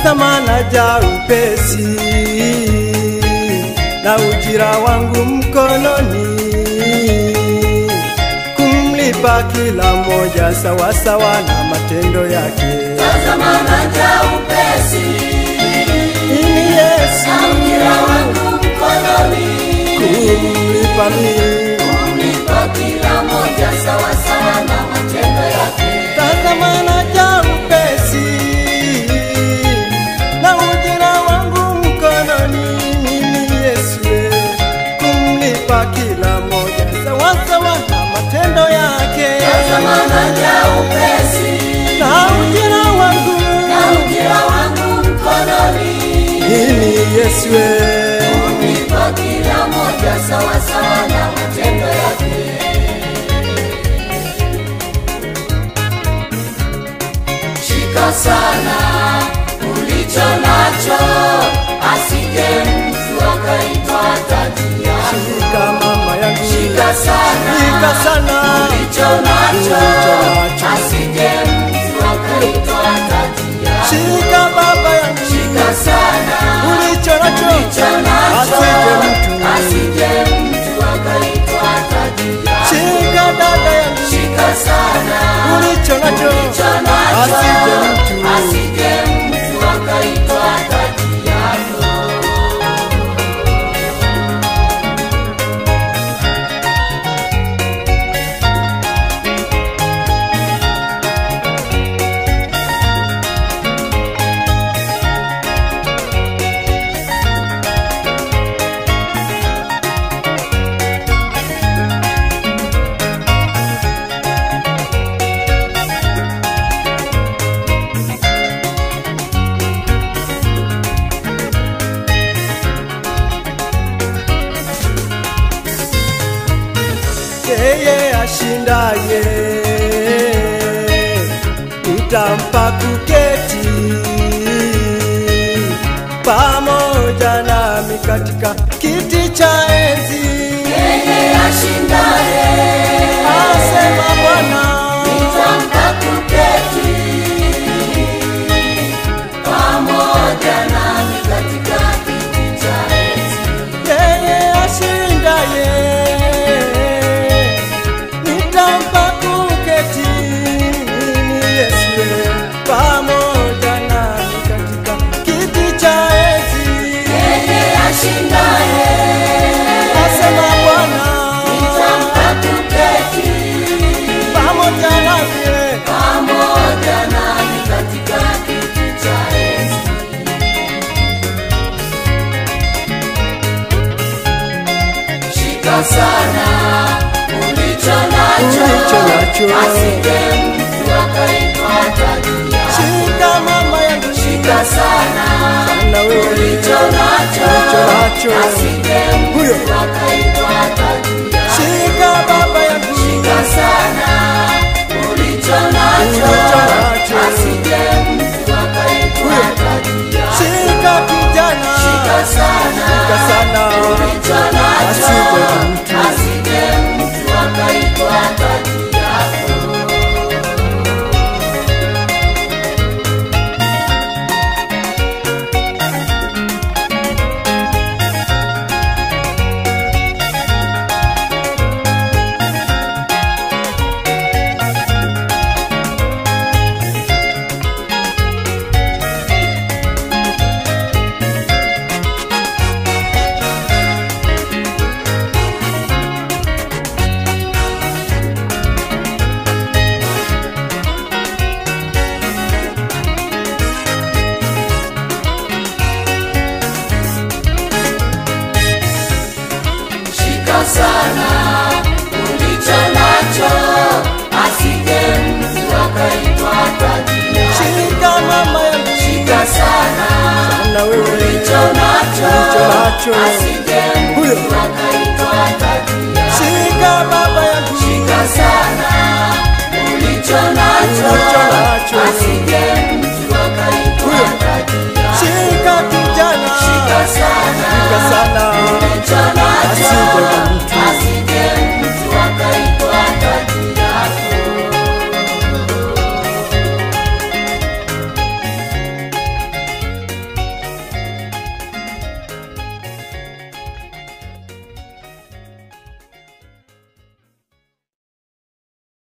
tazama naja upesi, na ujira wangu mkononi, kumlipa kila mmoja sawa sawa na matendo yake. Tazama naja upesi, Ini Yesu, na ujira wangu mkononi, kumlipa mimi, kumlipa kila mmoja sawa sawa na matendo yake. tazama naja upesi, na ujira wangu mkononi, mimi Yesu, kumlipa kila mmoja sawa sawa na matendo yake. Tazama naja upesi, Na ujira wangu, na ujira wangu mkononi, mimi Yesu, kumlipa kila mmoja sawa sawa na matendo yake. Shika sana ulicho nacho, asije mtu akaitwa tajiri. shika mama yangu, Shika sana shika sana ulicho nacho, nacho. asije mtu akaitwa tajiri. shika baba yangu, Shika sana ulicho nacho, ulicho nacho, asije mtu, asije mtu akaitwa tajiri. shika dada yangu, Shika sana ulicho nacho, ulicho nacho, asije mtu, asije mtu akaitwa tajiri yako. yeye ashindaye utampa kuketi pamoja nami katika kiti cha enzi. Yeye ashindaye, Asema Bwana, nitampa kuketi pamoja nami katika kiti cha enzi. yeye ashindaye nitampa kuketi, mimi Yesu, pamoja nami katika kiti cha enzi. Yeye ashindaye, Asema Bwana, nitampa kuketi pamoja nami, pamoja nami katika kiti cha enzi. Shika sana ulicho nacho, asije mtu akaitwa tajiri. shika mama yangu, Shika sana na wewe ulicho nacho, asije huyo, mtu akaitwa tajiri. shika baba yangu, Shika sana ulicho nacho, asije mtu akaitwa tajiri. shika kijana, Shika sana ulicho nacho, asije mtu akaitwa tajiri yako. Shika sana ulicho nacho, asije mtu akaitwa tajiri. shika mama yangu, Shika sana na wewe ulicho nacho, nacho, asije